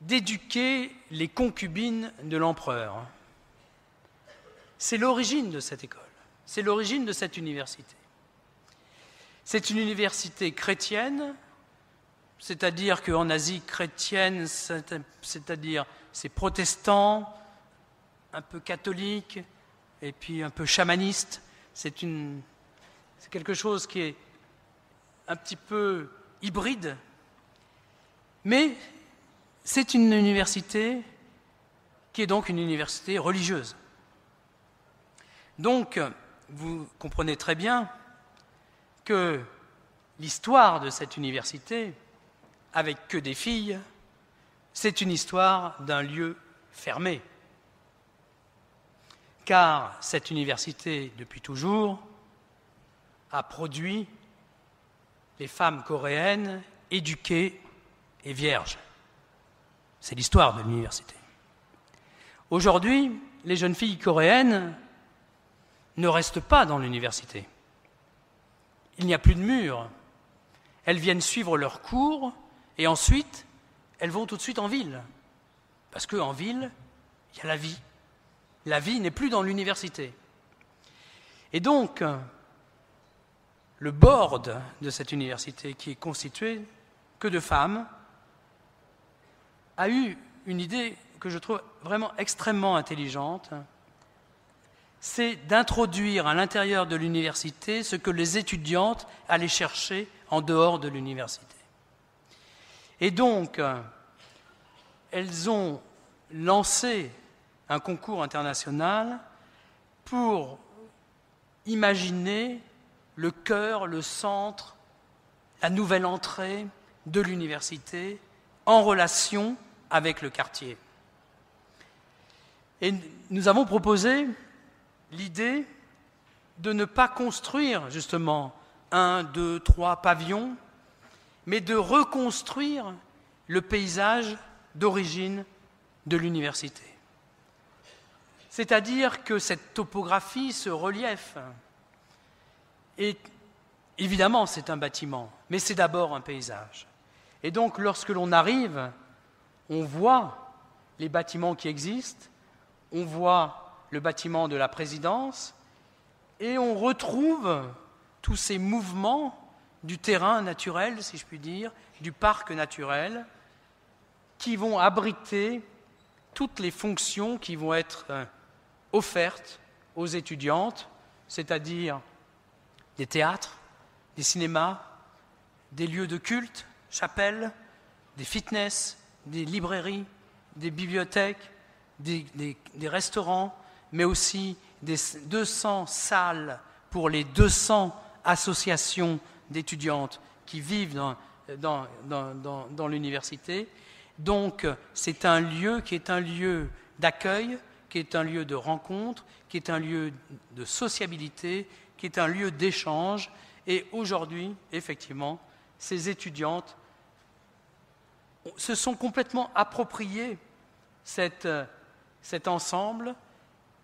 d'éduquer les concubines de l'empereur. C'est l'origine de cette école, c'est l'origine de cette université. C'est une université chrétienne, c'est-à-dire qu'en Asie chrétienne, c'est-à-dire c'est protestant, un peu catholique, et puis un peu chamaniste. C'est quelque chose qui est un petit peu hybride, mais c'est une université qui est donc une université religieuse. Donc, vous comprenez très bien que l'histoire de cette université, avec que des filles, c'est une histoire d'un lieu fermé. Car cette université, depuis toujours, a produit les femmes coréennes éduquées et vierges. C'est l'histoire de l'université. Aujourd'hui, les jeunes filles coréennes ne restent pas dans l'université. Il n'y a plus de murs. Elles viennent suivre leurs cours et ensuite, elles vont tout de suite en ville. Parce qu'en ville, il y a la vie. La vie n'est plus dans l'université. Et donc, le board de cette université, qui est constitué que de femmes, a eu une idée que je trouve vraiment extrêmement intelligente, c'est d'introduire à l'intérieur de l'université ce que les étudiantes allaient chercher en dehors de l'université. Et donc, elles ont lancé un concours international pour imaginer le cœur, le centre, la nouvelle entrée de l'université en relation avec le quartier. Et nous avons proposé l'idée de ne pas construire justement 1, 2, 3 pavillons, mais de reconstruire le paysage d'origine de l'université. C'est-à-dire que cette topographie, ce relief, est évidemment c'est un bâtiment, mais c'est d'abord un paysage. Et donc lorsque l'on arrive, on voit les bâtiments qui existent, on voit le bâtiment de la présidence, et on retrouve tous ces mouvements du terrain naturel, si je puis dire, du parc naturel, qui vont abriter toutes les fonctions qui vont être offertes aux étudiantes, c'est-à-dire des théâtres, des cinémas, des lieux de culte, chapelles, des fitness, des librairies, des bibliothèques, des restaurants, mais aussi des 200 salles pour les 200 associations d'étudiantes qui vivent dans l'université. Donc, c'est un lieu qui est un lieu d'accueil, qui est un lieu de rencontre, qui est un lieu de sociabilité, qui est un lieu d'échange. Et aujourd'hui, effectivement, ces étudiantes se sont complètement appropriées cet ensemble.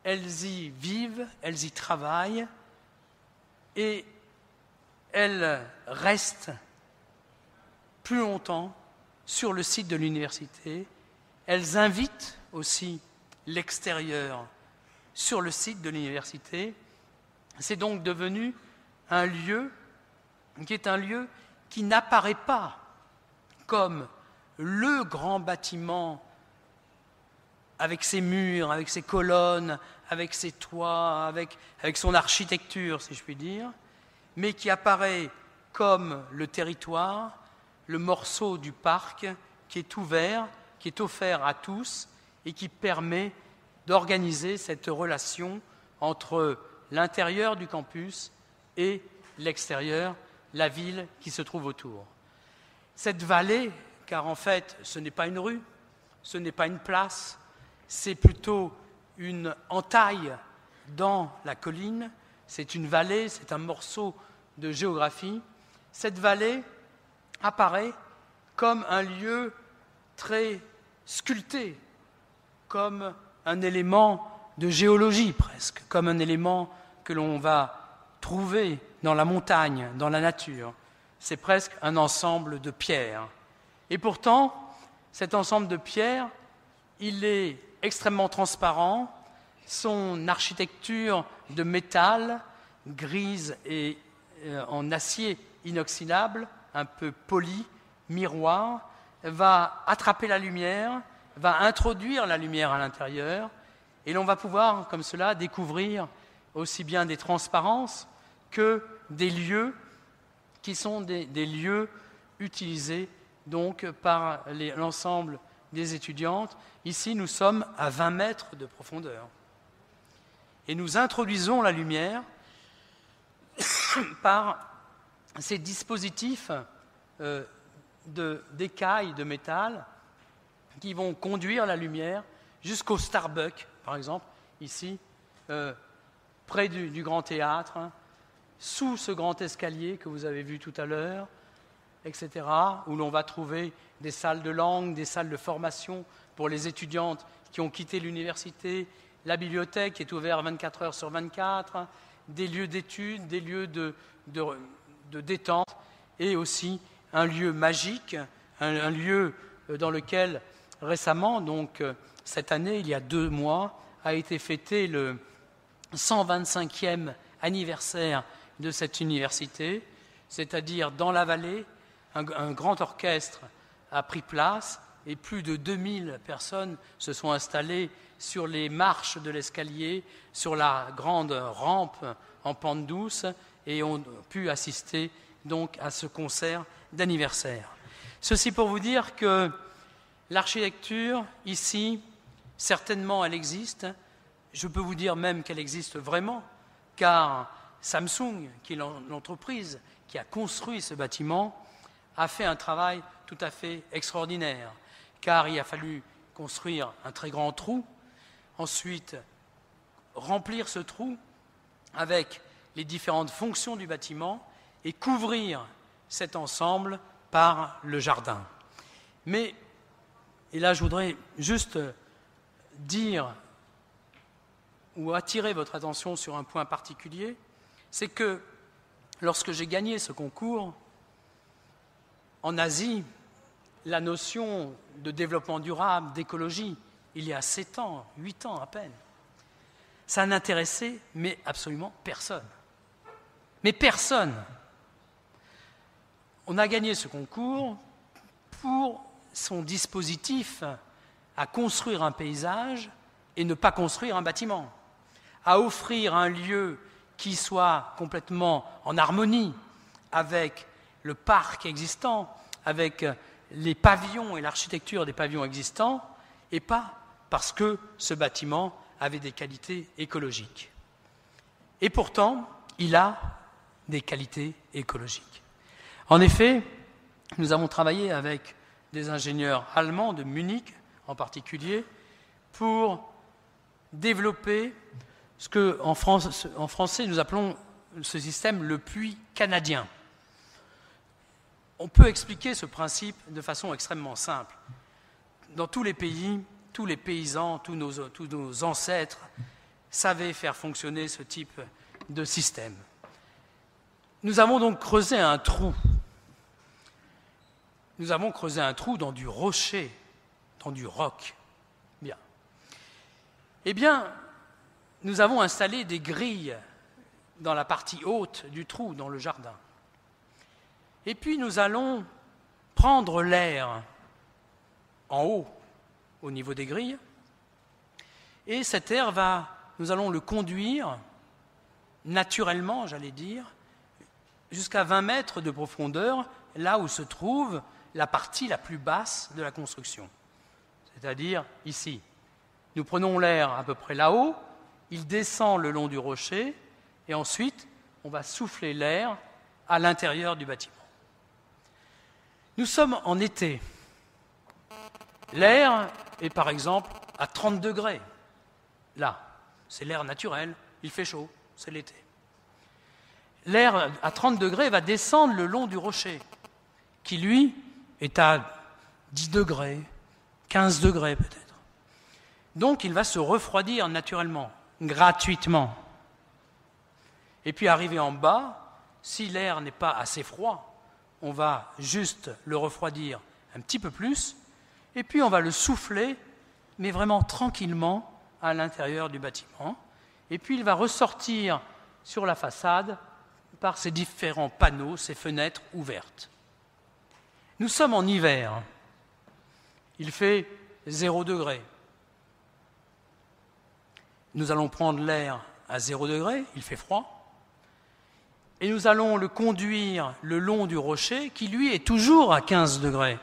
Elles y vivent, elles y travaillent et elles restent plus longtemps sur le site de l'université. Elles invitent aussi l'extérieur sur le site de l'université. C'est donc devenu un lieu qui est un lieu qui n'apparaît pas comme le grand bâtiment avec ses murs, avec ses colonnes, avec ses toits, avec son architecture, si je puis dire, mais qui apparaît comme le territoire, le morceau du parc qui est ouvert, qui est offert à tous et qui permet d'organiser cette relation entre l'intérieur du campus et l'extérieur, la ville qui se trouve autour. Cette vallée, car en fait ce n'est pas une rue, ce n'est pas une place, c'est plutôt une entaille dans la colline, c'est une vallée, c'est un morceau de géographie. Cette vallée apparaît comme un lieu très sculpté, comme un élément de géologie presque, comme un élément que l'on va trouver dans la montagne, dans la nature. C'est presque un ensemble de pierres. Et pourtant, cet ensemble de pierres, il est extrêmement transparent. Son architecture de métal, grise et en acier inoxydable, un peu poli, miroir, va attraper la lumière, va introduire la lumière à l'intérieur, et l'on va pouvoir, comme cela, découvrir aussi bien des transparences que des lieux qui sont des lieux utilisés donc par l'ensemble des étudiantes. Ici, nous sommes à 20 mètres de profondeur. Et nous introduisons la lumière par ces dispositifs d'écailles de métal qui vont conduire la lumière jusqu'au Starbucks, par exemple, ici, près du Grand Théâtre, sous ce grand escalier que vous avez vu tout à l'heure, etc., où l'on va trouver des salles de langue, des salles de formation pour les étudiantes qui ont quitté l'université, la bibliothèque qui est ouverte 24 heures sur 24, des lieux d'études, des lieux de détente, et aussi un lieu magique, un lieu dans lequel récemment, donc cette année, il y a 2 mois, a été fêté le 125e anniversaire de cette université, c'est-à-dire dans la vallée, un grand orchestre a pris place et plus de 2000 personnes se sont installées sur les marches de l'escalier, sur la grande rampe en pente douce et ont pu assister donc à ce concert d'anniversaire. Ceci pour vous dire que l'architecture, ici, certainement elle existe. Je peux vous dire même qu'elle existe vraiment, car Samsung, qui est l'entreprise qui a construit ce bâtiment, a fait un travail tout à fait extraordinaire, car il a fallu construire un très grand trou, ensuite remplir ce trou avec les différentes fonctions du bâtiment et couvrir cet ensemble par le jardin. Mais, et là je voudrais juste dire ou attirer votre attention sur un point particulier, c'est que lorsque j'ai gagné ce concours, en Asie, la notion de développement durable, d'écologie, il y a 7 ans, 8 ans à peine, ça n'intéressait mais absolument personne. Mais personne. On a gagné ce concours pour son dispositif à construire un paysage et ne pas construire un bâtiment, à offrir un lieu qui soit complètement en harmonie avec le parc existant, avec les pavillons et l'architecture des pavillons existants, et pas parce que ce bâtiment avait des qualités écologiques. Et pourtant, il a des qualités écologiques. En effet, nous avons travaillé avec des ingénieurs allemands de Munich en particulier pour développer ce qu'en français nous appelons ce système le puits canadien. On peut expliquer ce principe de façon extrêmement simple. Dans tous les pays, tous les paysans, tous nos ancêtres savaient faire fonctionner ce type de système. Nous avons donc creusé un trou. Nous avons creusé un trou dans du rocher, dans du roc. Bien. Eh bien, nous avons installé des grilles dans la partie haute du trou, dans le jardin. Et puis nous allons prendre l'air en haut, au niveau des grilles, et cet air nous allons le conduire naturellement, j'allais dire, jusqu'à 20 mètres de profondeur, là où se trouve la partie la plus basse de la construction, c'est-à-dire ici. Nous prenons l'air à peu près là-haut, il descend le long du rocher, et ensuite on va souffler l'air à l'intérieur du bâtiment. Nous sommes en été. L'air est par exemple à 30 degrés. Là, c'est l'air naturel, il fait chaud, c'est l'été. L'air à 30 degrés va descendre le long du rocher, qui lui est à 10 degrés, 15 degrés peut-être. Donc il va se refroidir naturellement, gratuitement. Et puis arrivé en bas, si l'air n'est pas assez froid, on va juste le refroidir un petit peu plus, et puis on va le souffler, mais vraiment tranquillement, à l'intérieur du bâtiment. Et puis il va ressortir sur la façade par ces différents panneaux, ces fenêtres ouvertes. Nous sommes en hiver. Il fait 0 degré. Nous allons prendre l'air à 0 degré, il fait froid. Et nous allons le conduire le long du rocher, qui lui est toujours à 15 degrés.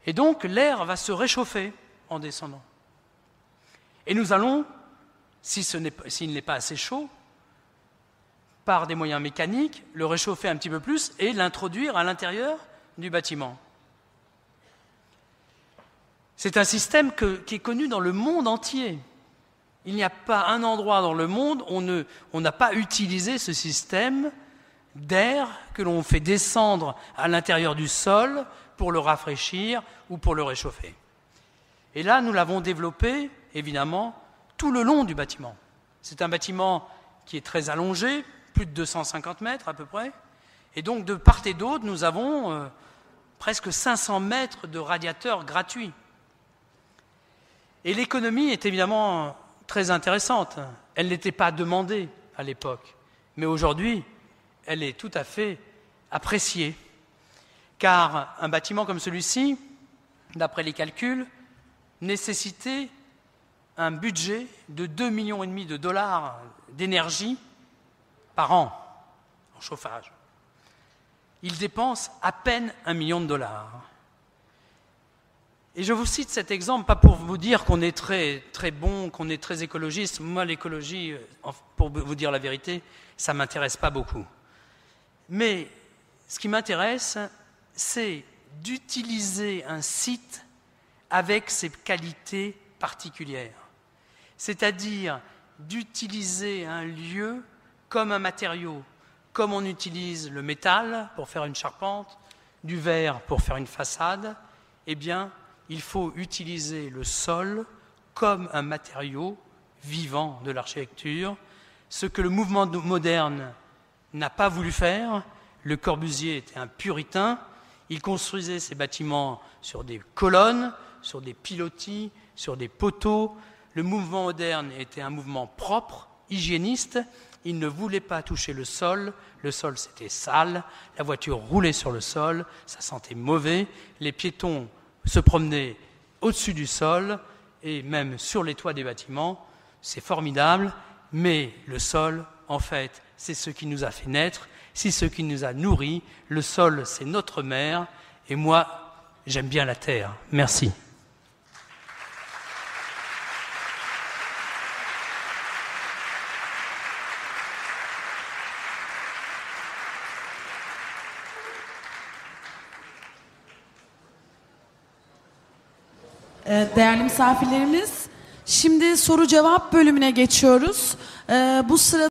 Et donc l'air va se réchauffer en descendant. Et nous allons, s'il n'est pas assez chaud, par des moyens mécaniques, le réchauffer un petit peu plus et l'introduire à l'intérieur du bâtiment. C'est un système qui est connu dans le monde entier. Il n'y a pas un endroit dans le monde où on n'a pas utilisé ce système d'air que l'on fait descendre à l'intérieur du sol pour le rafraîchir ou pour le réchauffer. Et là, nous l'avons développé, évidemment, tout le long du bâtiment. C'est un bâtiment qui est très allongé, plus de 250 mètres à peu près, et donc de part et d'autre, nous avons presque 500 mètres de radiateurs gratuits. Et l'économie est évidemment très intéressante. Elle n'était pas demandée à l'époque, mais aujourd'hui, elle est tout à fait appréciée, car un bâtiment comme celui-ci, d'après les calculs, nécessitait un budget de 2,5 millions de dollars d'énergie par an en chauffage. Il dépense à peine 1 million de dollars. Et je vous cite cet exemple, pas pour vous dire qu'on est très, très bon, qu'on est très écologiste. Moi, l'écologie, pour vous dire la vérité, ça ne m'intéresse pas beaucoup. Mais ce qui m'intéresse, c'est d'utiliser un site avec ses qualités particulières. C'est-à-dire d'utiliser un lieu comme un matériau, comme on utilise le métal pour faire une charpente, du verre pour faire une façade, eh bien, il faut utiliser le sol comme un matériau vivant de l'architecture, ce que le mouvement moderne n'a pas voulu faire. Le Corbusier était un puritain, il construisait ses bâtiments sur des colonnes, sur des pilotis, sur des poteaux. Le mouvement moderne était un mouvement propre, hygiéniste, il ne voulait pas toucher le sol c'était sale, la voiture roulait sur le sol, ça sentait mauvais, les piétons se promenaient au-dessus du sol et même sur les toits des bâtiments, c'est formidable, mais le sol, en fait, c'est ce qui nous a fait naître, c'est ce qui nous a nourris, le sol, c'est notre mère, et moi, j'aime bien la terre. Merci. Değerli misafirlerimiz, şimdi soru cevap bölümüne geçiyoruz. Bu sırada